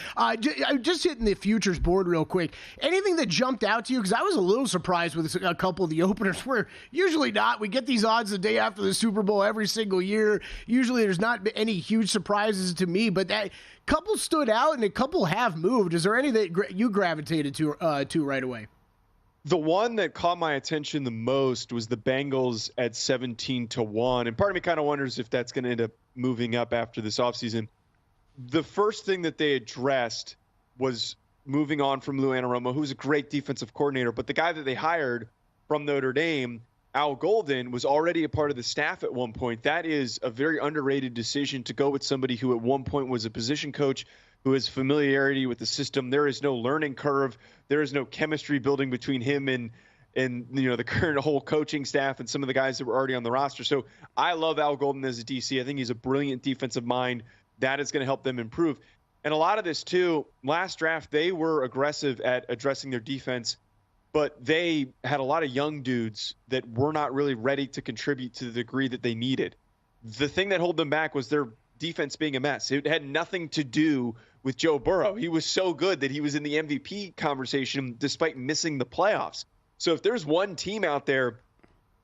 Just hitting the futures board real quick. Anything that jumped out to you? Because I was a little surprised with a couple of the openers. We're usually not. We get these odds the day after the Super Bowl every single year. Usually there's not any huge surprises to me, but that couple stood out and a couple have moved. Is there any that you gravitated to right away? The one that caught my attention the most was the Bengals at 17-1. And part of me kind of wonders if that's going to end up moving up after this offseason. The first thing that they addressed was moving on from Lou Anarumo, who's a great defensive coordinator. But the guy that they hired from Notre Dame, Al Golden, was already a part of the staff at one point. That is a very underrated decision to go with somebody who at one point was a position coach, who has familiarity with the system. There is no learning curve. There is no chemistry building between him and the current whole coaching staff and some of the guys that were already on the roster. So I love Al Golden as a DC. I think he's a brilliant defensive mind that is going to help them improve. And a lot of this, too, last draft, they were aggressive at addressing their defense, but they had a lot of young dudes that were not really ready to contribute to the degree that they needed. The thing that held them back was their defense being a mess. It had nothing to do with Joe Burrow. He was so good that he was in the MVP conversation despite missing the playoffs. So if there's one team out there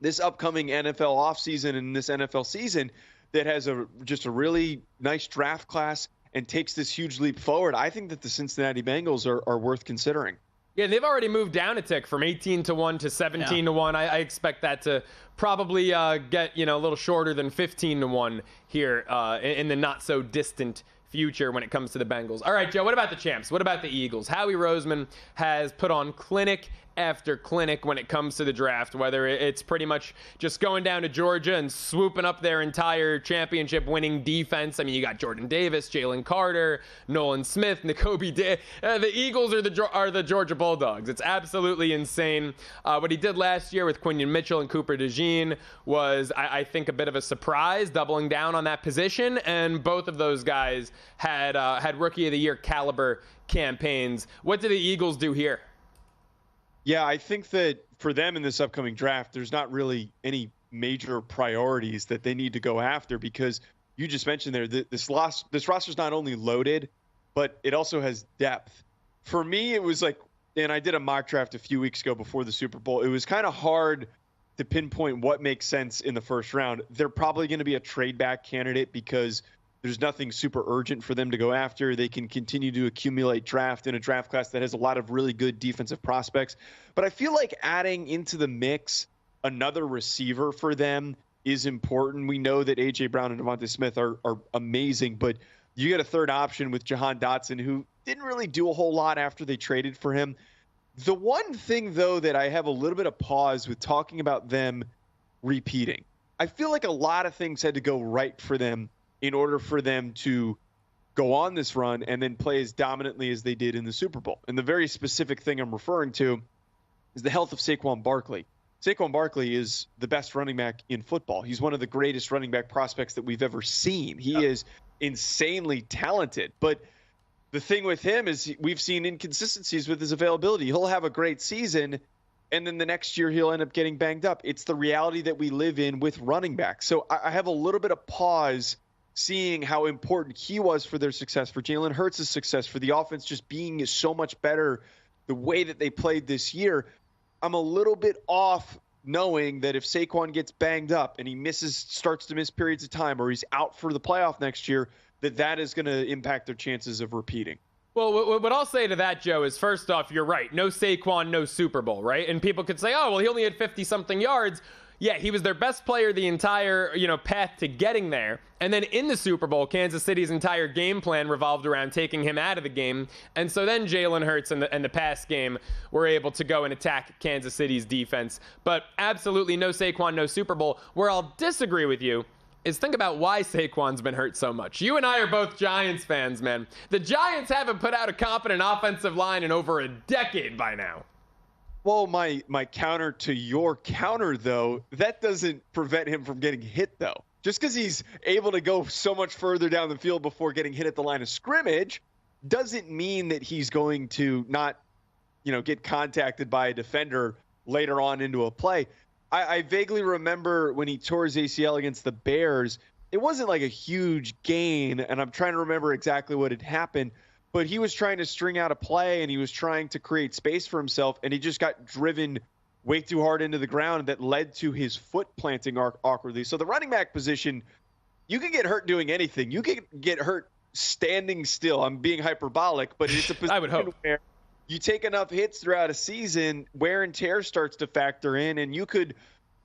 this upcoming NFL offseason and this NFL season that has just a really nice draft class and takes this huge leap forward, I think that the Cincinnati Bengals are worth considering. Yeah, they've already moved down a tick from 18-1 to 17-1. I expect that to probably get a little shorter than 15-1 here in the not so distant future when it comes to the Bengals. All right, Joe, what about the champs? What about the Eagles? Howie Roseman has put on clinic after clinic when it comes to the draft, whether it's pretty much just going down to Georgia and swooping up their entire championship winning defense. I mean, you got Jordan Davis, Jalen Carter, Nolan Smith, N'Kobe Day. The Eagles are the Georgia Bulldogs. It's absolutely insane. What he did last year with Quinion Mitchell and Cooper DeJean was, I think, a bit of a surprise, doubling down on that position. And both of those guys had Rookie of the Year caliber campaigns. What do the Eagles do here? Yeah, I think that for them in this upcoming draft, there's not really any major priorities that they need to go after because you just mentioned there that this roster is not only loaded, but it also has depth. For me, it was like, and I did a mock draft a few weeks ago before the Super Bowl. It was kind of hard to pinpoint what makes sense in the first round. They're probably going to be a trade back candidate because there's nothing super urgent for them to go after. They can continue to accumulate draft in a draft class that has a lot of really good defensive prospects. But I feel like adding into the mix another receiver for them is important. We know that A.J. Brown and Devontae Smith are amazing, but you get a third option with Jahan Dotson, who didn't really do a whole lot after they traded for him. The one thing, though, that I have a little bit of pause with talking about them repeating, I feel like a lot of things had to go right for them in order for them to go on this run and then play as dominantly as they did in the Super Bowl. And the very specific thing I'm referring to is the health of Saquon Barkley. Saquon Barkley is the best running back in football. He's one of the greatest running back prospects that we've ever seen. He is insanely talented. But the thing with him is we've seen inconsistencies with his availability. He'll have a great season, and then the next year he'll end up getting banged up. It's the reality that we live in with running backs. So I have a little bit of pause seeing how important he was for their success, for Jalen Hurts' success, for the offense just being so much better the way that they played this year. I'm a little bit off knowing that if Saquon gets banged up and he starts to miss periods of time, or he's out for the playoff next year, that is going to impact their chances of repeating. Well, what I'll say to that, Joe, is first off, you're right. No Saquon, no Super Bowl, right? And people could say, oh, well, he only had 50-something yards. Yeah, he was their best player the entire, path to getting there. And then in the Super Bowl, Kansas City's entire game plan revolved around taking him out of the game. And so then Jalen Hurts and the pass game were able to go and attack Kansas City's defense. But absolutely no Saquon, no Super Bowl. Where I'll disagree with you is think about why Saquon's been hurt so much. You and I are both Giants fans, man. The Giants haven't put out a competent offensive line in over a decade by now. Well, my counter to your counter, though, that doesn't prevent him from getting hit, though. Just because he's able to go so much further down the field before getting hit at the line of scrimmage doesn't mean that he's going to not, get contacted by a defender later on into a play. I vaguely remember when he tore his ACL against the Bears, it wasn't like a huge gain, and I'm trying to remember exactly what had happened. But he was trying to string out a play, and he was trying to create space for himself, and he just got driven way too hard into the ground that led to his foot planting awkwardly. So the running back position, you can get hurt doing anything. You can get hurt standing still. I'm being hyperbolic, but it's a position I would hope. Where you take enough hits throughout a season, wear and tear starts to factor in, and you could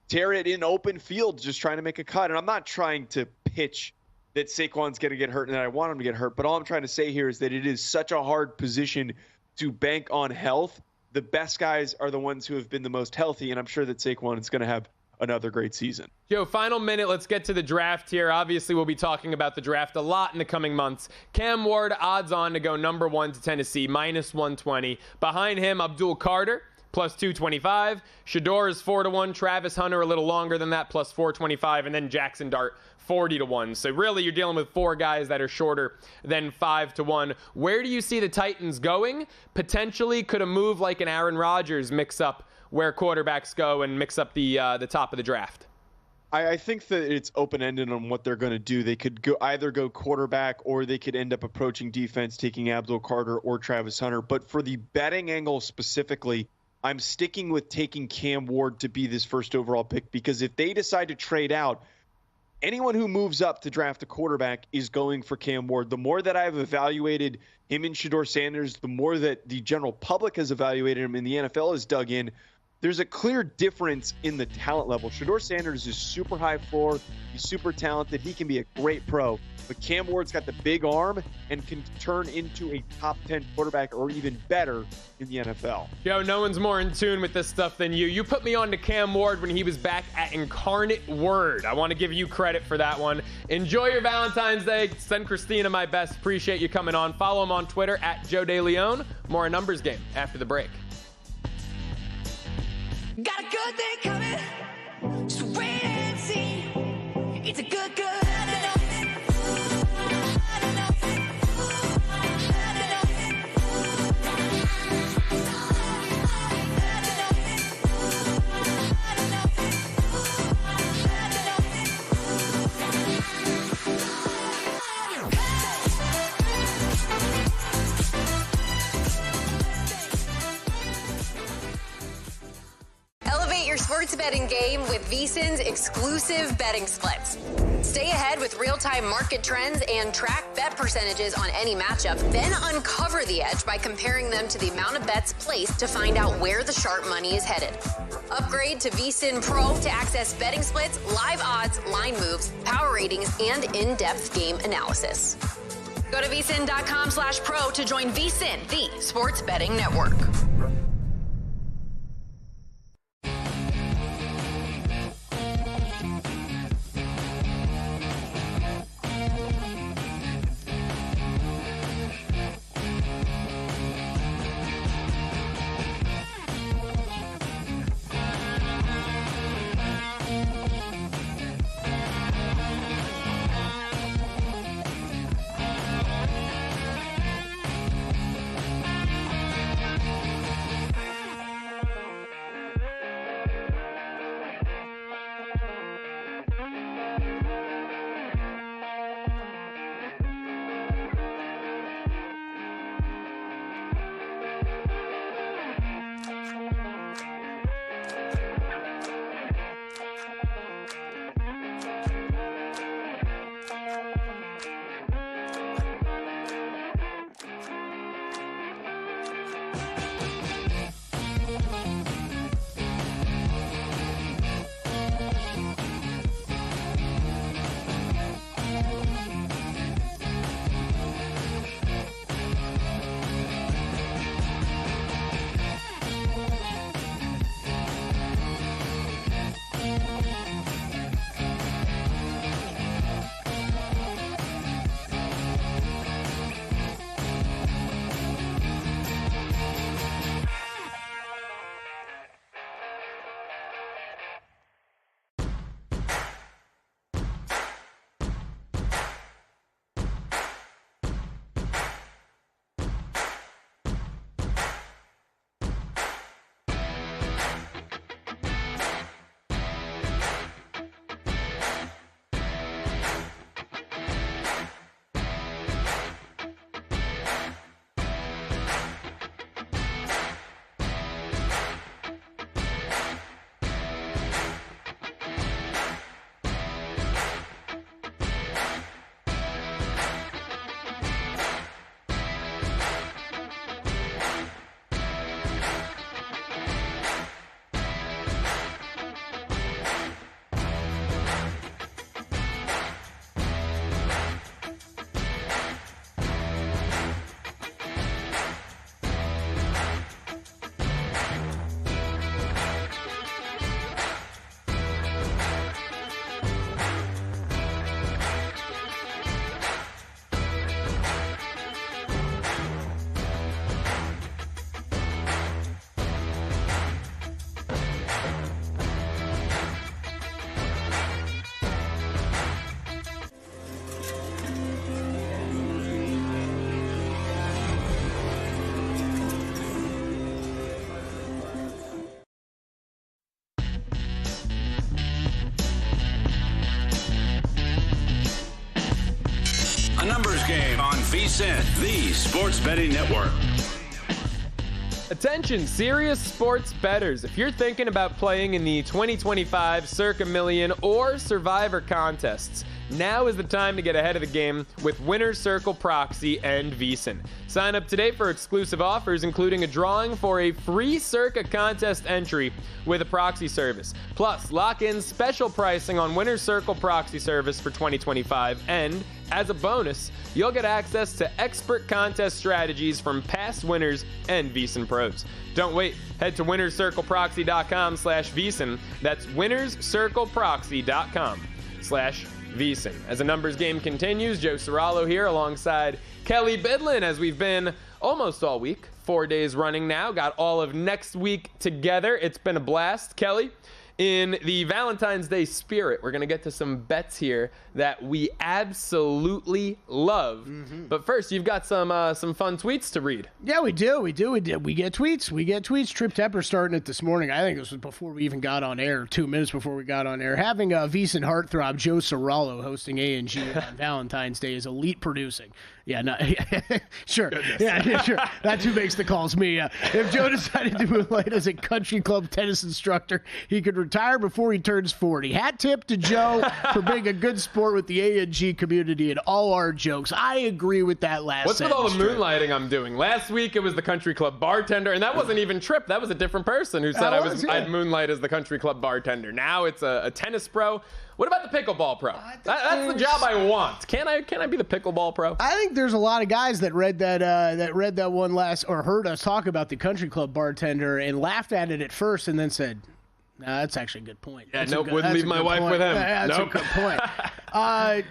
tear it in open field just trying to make a cut. And I'm not trying to pitch that Saquon's going to get hurt and that I want him to get hurt. But all I'm trying to say here is that it is such a hard position to bank on health. The best guys are the ones who have been the most healthy, and I'm sure that Saquon is going to have another great season. Joe, final minute. Let's get to the draft here. Obviously, we'll be talking about the draft a lot in the coming months. Cam Ward, odds on to go number 1 to Tennessee, -120. Behind him, Abdul Carter, plus 225. Shedeur is 4-1. Travis Hunter a little longer than that, plus 425. And then Jackson Dart, 40-1. So really, you're dealing with 4 guys that are shorter than 5-1. Where do you see the Titans going? Potentially, could a move like an Aaron Rodgers mix up where quarterbacks go and mix up the top of the draft? I think that it's open-ended on what they're going to do. They could either go quarterback, or they could end up approaching defense, taking Abdul Carter or Travis Hunter. But for the betting angle specifically, I'm sticking with taking Cam Ward to be this first overall pick, because if they decide to trade out, anyone who moves up to draft a quarterback is going for Cam Ward. The more that I've evaluated him and Shedeur Sanders, the more that the general public has evaluated him and the NFL has dug in, there's a clear difference in the talent level. Shedeur Sanders is super high floor. He's super talented. He can be a great pro. But Cam Ward's got the big arm and can turn into a top 10 quarterback or even better in the NFL. Yo, no one's more in tune with this stuff than you. You put me on to Cam Ward when he was back at Incarnate Word. I want to give you credit for that one. Enjoy your Valentine's Day. Send Christina my best. Appreciate you coming on. Follow him on Twitter at Joe DeLeon. More Numbers Game after the break. Got a good thing coming, so wait and see. It's a good. Elevate your sports betting game with VSiN's exclusive betting splits. Stay ahead with real-time market trends and track bet percentages on any matchup, then uncover the edge by comparing them to the amount of bets placed to find out where the sharp money is headed. Upgrade to VSiN Pro to access betting splits, live odds, line moves, power ratings, and in-depth game analysis. Go to vsin.com/pro to join VSiN, the sports betting network. Game on VSiN, the sports betting network. Attention, serious sports bettors. If you're thinking about playing in the 2025 Circa Million or Survivor contests, now is the time to get ahead of the game with Winner's Circle Proxy and VSiN. Sign up today for exclusive offers, including a drawing for a free Circa contest entry with a proxy service. Plus, lock in special pricing on Winner's Circle Proxy service for 2025, and as a bonus, you'll get access to expert contest strategies from past winners and VSiN pros. Don't wait. Head to winnerscircleproxy.com/VSiN. That's winnerscircleproxy.com/VSiN. As the numbers game continues, Joe Ceraulo here alongside Kelley Bydlon, as we've been almost all week, 4 days running now. Got all of next week together. It's been a blast. Kelley, in the Valentine's Day spirit, we're going to get to some bets here that we absolutely love. But first, you've got some fun tweets to read. Yeah, we do. We get tweets. Trip Tepper starting it this morning. I think this was before we even got on air, 2 minutes before we got on air. Having a VSiN heartthrob, Joe Ceraulo, hosting A&G on Valentine's Day is elite producing. Yeah, no, sure. Yeah, sure. That's who makes the calls, me. If Joe decided to moonlight as a country club tennis instructor, he could retire before he turns 40. Hat tip to Joe for being a good sport with the A&G community and all our jokes. I agree with that last What's with all the moonlighting I'm doing? Last week it was the country club bartender, and that wasn't even Trip. That was a different person who said I'd moonlight as the country club bartender. Now it's a tennis pro. What about the pickleball pro? That's the job I want. Can I be the pickleball pro? I think there's a lot of guys that read that one last, or heard us talk about the country club bartender and laughed at it at first and then said, "Nah, that's actually a good point." Yeah, wouldn't leave my wife with him. That's a good point.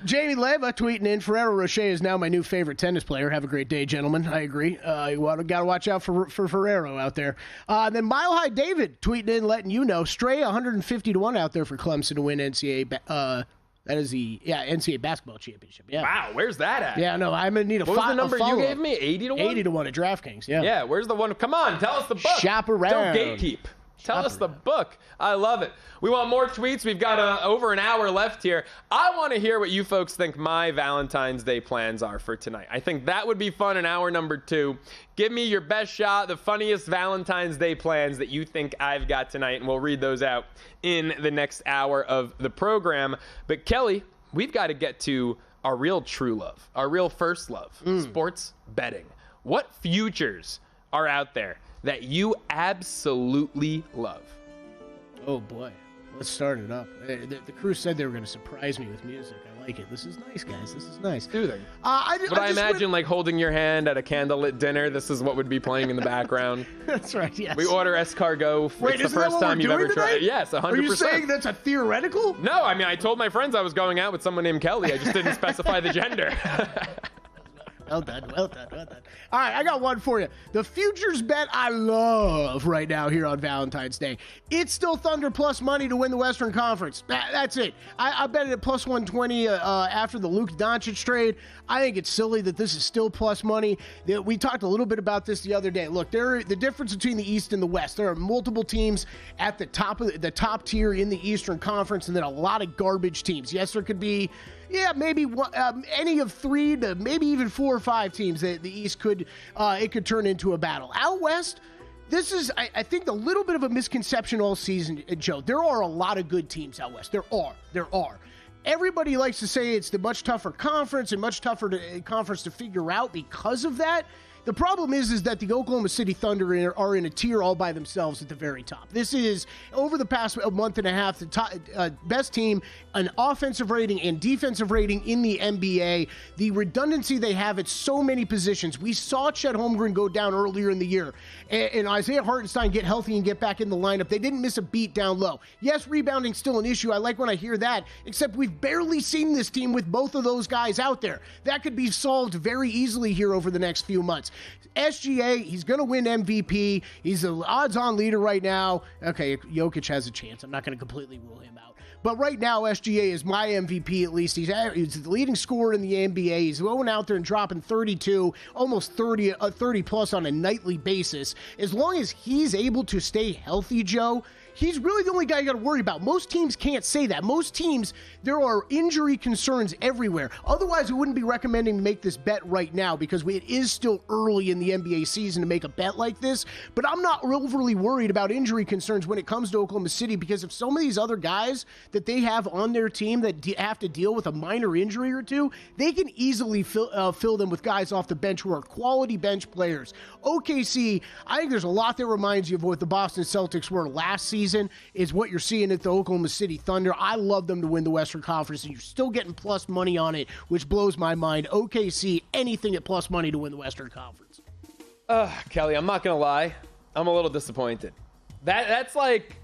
Jamie Leva tweeting in, Ferrero Rocher is now my new favorite tennis player. Have a great day, gentlemen. I agree. You got to watch out for Ferrero out there. Then Mile High David tweeting in, letting you know, Stray 150-1 out there for Clemson to win NCAA. That is the NCAA basketball championship. Yeah. Wow, where's that at? Yeah, no, I'm gonna need a. What was the number you gave me? 80-1. 80-1 at DraftKings. Yeah. Yeah. Where's the one? Come on, tell us the book. Shop around. Don't gatekeep. Tell us the book. I love it. We want more tweets. We've got over an hour left here. I want to hear what you folks think my Valentine's Day plans are for tonight. I think that would be fun in hour number 2. Give me your best shot, the funniest Valentine's Day plans that you think I've got tonight, and we'll read those out in the next hour of the program. But Kelley, we've got to get to our real true love, our real first love, sports betting. What futures are out there that you absolutely love? Oh boy, let's start it up. The crew said they were going to surprise me with music. I like it. This is nice, guys. This is nice. Do they? I imagine like holding your hand at a candlelit dinner. This is what would be playing in the background. That's right. Yes. We order escargot. Wait, it's the first time you've ever tried it. Yes, 100%. Are you saying that's a theoretical? No, I mean I told my friends I was going out with someone named Kelley. I just didn't specify the gender. Well done. All right, I got one for you. The futures bet I love right now here on Valentine's Day. It's still Thunder plus money to win the Western Conference. That's it. I bet it at plus 120 after the Luka Doncic trade. I think it's silly that this is still plus money. We talked a little bit about this the other day. Look, the difference between the East and the West. There are multiple teams at the top tier in the Eastern Conference, and then a lot of garbage teams. Yes, there could be. Yeah, maybe any of 3 to maybe even 4 or 5 teams that the East could turn into a battle. Out West, this is, I think, a little bit of a misconception all season, Joe. There are a lot of good teams out West. There are. Everybody likes to say it's the much tougher conference and much tougher conference to figure out because of that. The problem is that the Oklahoma City Thunder are in a tier all by themselves at the very top. This is, over the past month and a half, the top, best team, an offensive rating and defensive rating in the NBA. The redundancy they have at so many positions. We saw Chet Holmgren go down earlier in the year, and Isaiah Hartenstein get healthy and get back in the lineup. They didn't miss a beat down low. Yes, rebounding's still an issue. I like when I hear that, except we've barely seen this team with both of those guys out there. That could be solved very easily here over the next few months. SGA, he's going to win MVP. He's the odds-on leader right now. Okay, Jokic has a chance. I'm not going to completely rule him out. But right now, SGA is my MVP at least. He's the leading scorer in the NBA. He's going out there and dropping 32, almost 30 plus on a nightly basis. As long as he's able to stay healthy, Joe, he's really the only guy you got to worry about. Most teams can't say that. Most teams, there are injury concerns everywhere. Otherwise, we wouldn't be recommending to make this bet right now because it is still early in the NBA season to make a bet like this. But I'm not overly worried about injury concerns when it comes to Oklahoma City because if some of these other guys that they have on their team that have to deal with a minor injury or two, they can easily fill them with guys off the bench who are quality bench players. OKC, I think there's a lot that reminds you of what the Boston Celtics were last season is what you're seeing at the Oklahoma City Thunder. I love them to win the Western Conference, and you're still getting plus money on it, which blows my mind. OKC, anything at plus money to win the Western Conference. Kelly, I'm not going to lie. I'm a little disappointed. That's like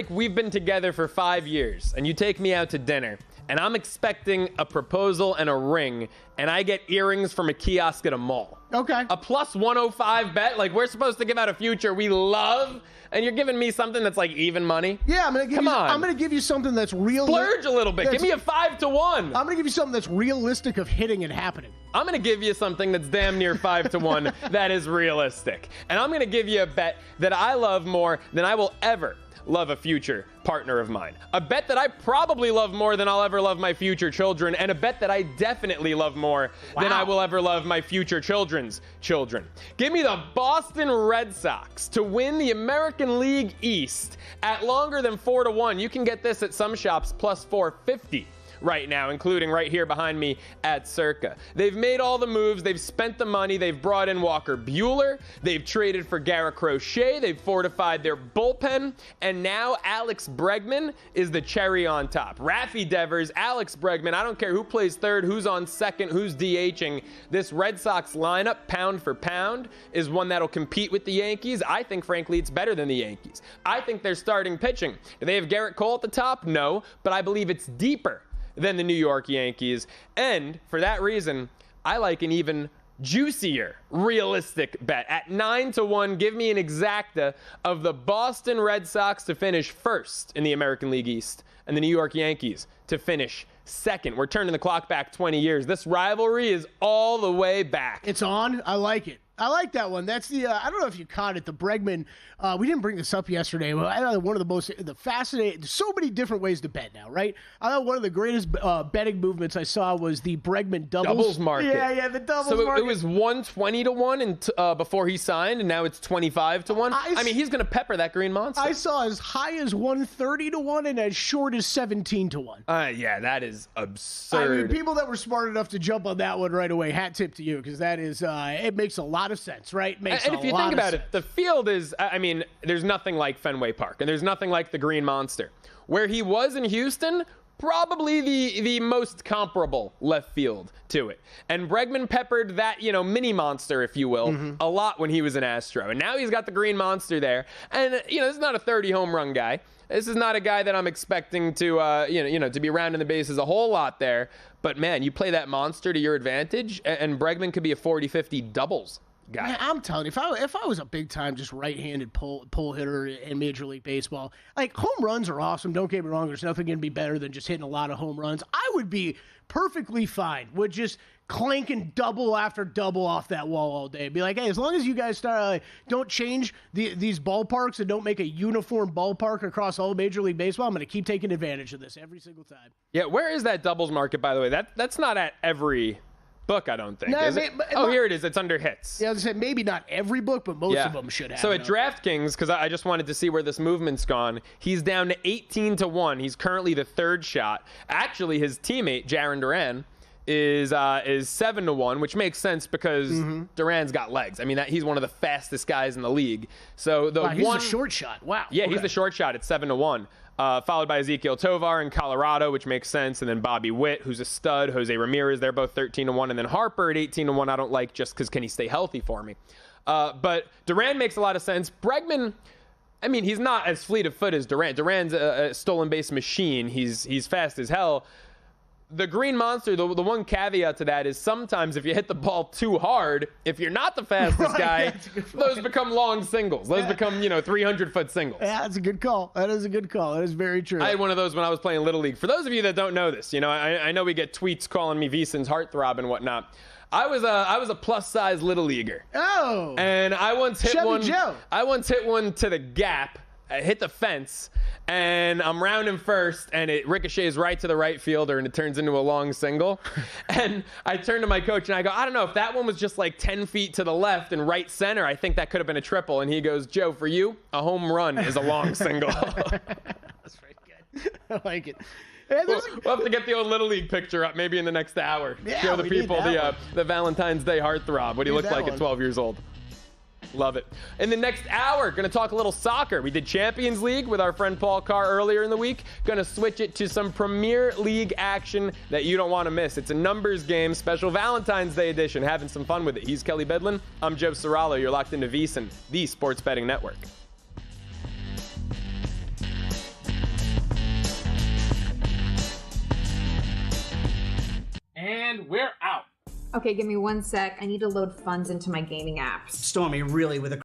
we've been together for 5 years, and you take me out to dinner, and I'm expecting a proposal and a ring, and I get earrings from a kiosk at a mall. Okay. A plus 105 bet? Like, we're supposed to give out a future we love, and you're giving me something that's like even money? Yeah, I'm going to give you something that's real. Splurge a little bit. Give me a 5-1. I'm going to give you something that's realistic of hitting and happening. I'm going to give you something that's damn near 5-1 that is realistic. And I'm going to give you a bet that I love more than I will ever love a future partner of mine. A bet that I probably love more than I'll ever love my future children, and a bet that I definitely love more than I will ever love my future children's children. Give me the Boston Red Sox to win the American League East at longer than 4-1. You can get this at some shops plus 450. Right now, including right here behind me at Circa. They've made all the moves. They've spent the money. They've brought in Walker Buehler. They've traded for Garrett Crochet. They've fortified their bullpen. And now Alex Bregman is the cherry on top. Raffy Devers, Alex Bregman, I don't care who plays third, who's on second, who's DHing. This Red Sox lineup, pound for pound, is one that'll compete with the Yankees. I think, frankly, it's better than the Yankees. I think they're starting pitching. Do they have Garrett Cole at the top? No, but I believe it's deeper than the New York Yankees. And for that reason, I like an even juicier, realistic bet. At 9-1, give me an exacta of the Boston Red Sox to finish first in the American League East and the New York Yankees to finish second. We're turning the clock back 20 years. This rivalry is all the way back. It's on. I like it. I like that one. That's the, I don't know if you caught it, the Bregman. We didn't bring this up yesterday, but I thought one of the fascinating, so many different ways to bet now, right? I thought one of the greatest betting movements I saw was the Bregman doubles market. Yeah, the doubles market. So it was 120-1 before he signed, and now it's 25-1. I mean, he's going to pepper that green monster. I saw as high as 130-1 and as short as 17-1. Yeah, that is absurd. I mean, people that were smart enough to jump on that one right away, hat tip to you, because that is, it makes a lot of sense, right? And if you think about it, the field is, I mean, there's nothing like Fenway Park, and there's nothing like the Green Monster. Where he was in Houston, probably the most comparable left field to it. And Bregman peppered that, mini monster, if you will, a lot when he was an Astro. And now he's got the Green Monster there. And, this is not a 30 home run guy. This is not a guy that I'm expecting to, to be rounding the bases a whole lot there. But, man, you play that monster to your advantage, and Bregman could be a 40-50 doubles guy. Man, I'm telling you, if I was a big-time just right-handed pull hitter in Major League Baseball, like, home runs are awesome. Don't get me wrong. There's nothing going to be better than just hitting a lot of home runs. I would be perfectly fine with just clanking double after double off that wall all day. Be like, hey, as long as you guys don't change these ballparks and don't make a uniform ballpark across all Major League Baseball, I'm going to keep taking advantage of this every single time. Yeah, where is that doubles market, by the way? That's not at every book, I don't think. No, is it? Here it is. It's under hits. Yeah, I was going to say maybe not every book, but most of them should have. So at DraftKings, because I just wanted to see where this movement's gone, he's down to 18-1. He's currently the third shot. Actually, his teammate, Jarren Duran, is 7-1, which makes sense because Duran's got legs. I mean, he's one of the fastest guys in the league. So he's a short shot. Wow. Yeah, he's the short shot at 7-1. Followed by Ezekiel Tovar in Colorado, which makes sense, and then Bobby Witt, who's a stud, Jose Ramirez, they're both 13-1, and then Harper at 18-1 I don't like just because can he stay healthy for me? But Duran makes a lot of sense. Bregman, I mean, he's not as fleet of foot as Duran. Duran's a stolen base machine. He's fast as hell. The Green Monster, the one caveat to that is sometimes if you hit the ball too hard, if you're not the fastest guy, those become long singles. Those become, 300-foot singles. Yeah, that's a good call. That is a good call. That is very true. I had one of those when I was playing Little League. For those of you that don't know this, I know we get tweets calling me VSiN's heartthrob and whatnot. I was a plus-size Little Leaguer. Oh. And I once hit Chevy one. Joe. I once hit one to the gap I hit the fence, and I'm rounding first, and it ricochets right to the right fielder, and it turns into a long single. And I turn to my coach, and I go, I don't know, if that one was just like 10 feet to the left and right center, I think that could have been a triple. And he goes, Joe, for you, a home run is a long single. That's very good. I like it. We'll have to get the old Little League picture up maybe in the next hour. Yeah, show the we need people that the Valentine's Day heartthrob, what he looked like at 12 years old. Love it. In the next hour, going to talk a little soccer. We did Champions League with our friend Paul Carr earlier in the week. Going to switch it to some Premier League action that you don't want to miss. It's a numbers game, special Valentine's Day edition. Having some fun with it. He's Kelley Bydlon. I'm Joe Ceraulo. You're locked into VSiN, the Sports Betting Network. And we're out. Okay, give me 1 sec. I need to load funds into my gaming apps. Stormy, really, with a